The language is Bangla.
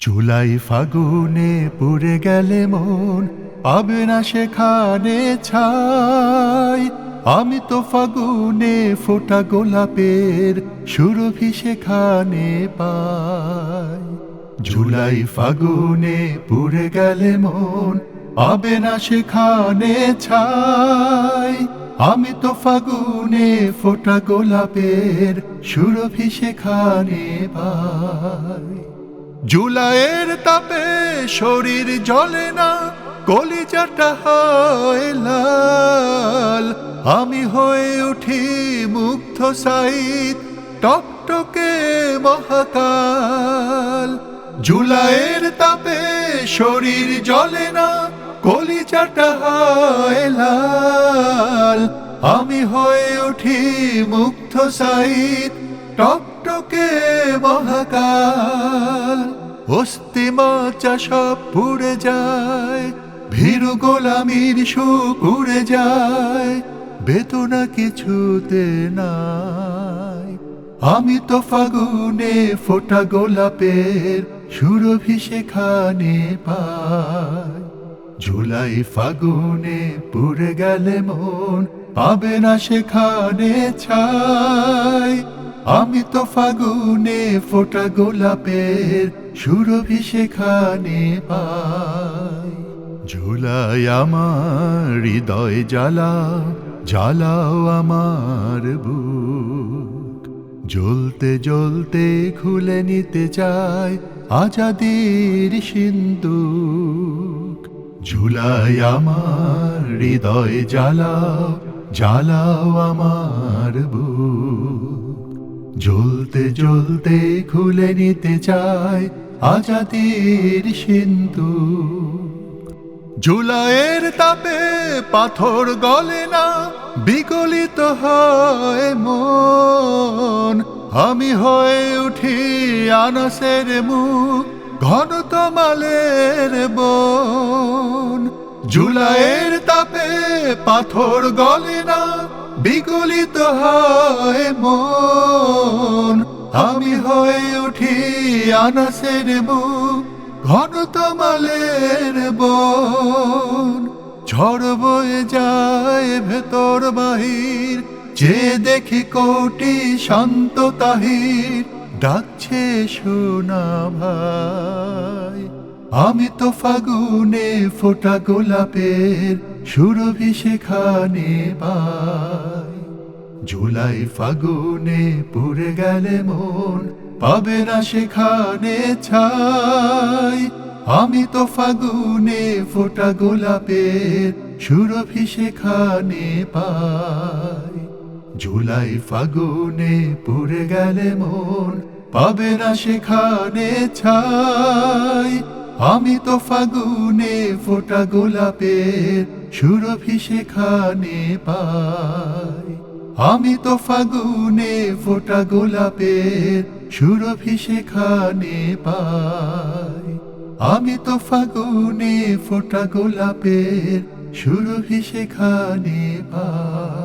জুলাই ফাগুনে পুড়ে গেলে মন পাবে না সেখানে ছাই। আমি তো ফাগুনে ফোটা গোলাপের সুরভি সেখানে পাই। জুলাই ফাগুনে পুড়ে গেলে মন পাবে না সেখানে ছাই। আমি তো ফাগুনে ফোটা গোলাপের সুরভি সেখানে পাই। জুলাইয়ের তাপে শরীর জ্বলে না, কলিজাটা হয় লাল। আমি হয়ে উঠি মুগ্ধ সাইদ, টকটকে মহাকাল। জুলাইয়ের তাপে শরীর জ্বলে না, কলিজাটা হয় লাল। আমি হয়ে উঠি মুগ্ধ সাইদ, টকটকে মহাকাল। অস্থিমাচা সব পুড়ে যায়, ভীরু গোলামির সুখ উড়ে যায়, বেদনা কিছুতে নাই। আমি তো ফাগুনে ফোটা গোলাপের সুরভি সেখানে পাই। জুলাই ফাগুনে পুড়ে গেলে মন পাবে না সেখানে ছাই। আমি তো ফাগুনে ফোটা গোলাপের সুরভি সেখানে পাই। জুলাই আমার হৃদয় জ্বালাও, জ্বালাও আমার বুক। জ্বলতে জ্বলতে খুলে নিতে চাই আজাদির সিন্দুক। জুলাই আমার হৃদয় জ্বালাও, জ্বালাও আমার বুক। জ্বলতে জ্বলতে খুলে নিতে চাই আজাদির সিন্দুক। জুলাইয়ের তাপে পাথর গলে না, বিগলিত হয় মন। আমি হয়ে উঠি আনাসের মুখ, ঘন তমালের বন। জুলাইয়ের তাপে পাথর গলে না, বিগলিত হয় মন। আমি হয়ে উঠি আনাসের মুখ, ঘন তমালের বন। ঝড় বয়ে যায় ভেতর বাহির, যে দেখি কোটি শান্ত তাহির, ডাকছে সোনা ভাই। আমি তো ফাগুনে ফোটা গোলাপের সুরভি সেখানে পাই। জুলাই ফাগুনে পুড়ে গেলে মন পাবে না সেখানে ছাই। আমি তো ফাগুনে ফোটা গোলাপের সুরভি সেখানে পাই। জুলাই ফাগুনে পুড়ে গেলে মন পাবে না সেখানে ছাই। আমি তো ফাগুনে ফোটা গোলাপের সুরভি সেখানে পাই। আমি তো ফাগুনে ফোটা গোলাপের সুরভি সেখানে পাই। আমি তো ফাগুনে ফোটা গোলাপের সুরভি সেখানে পাই।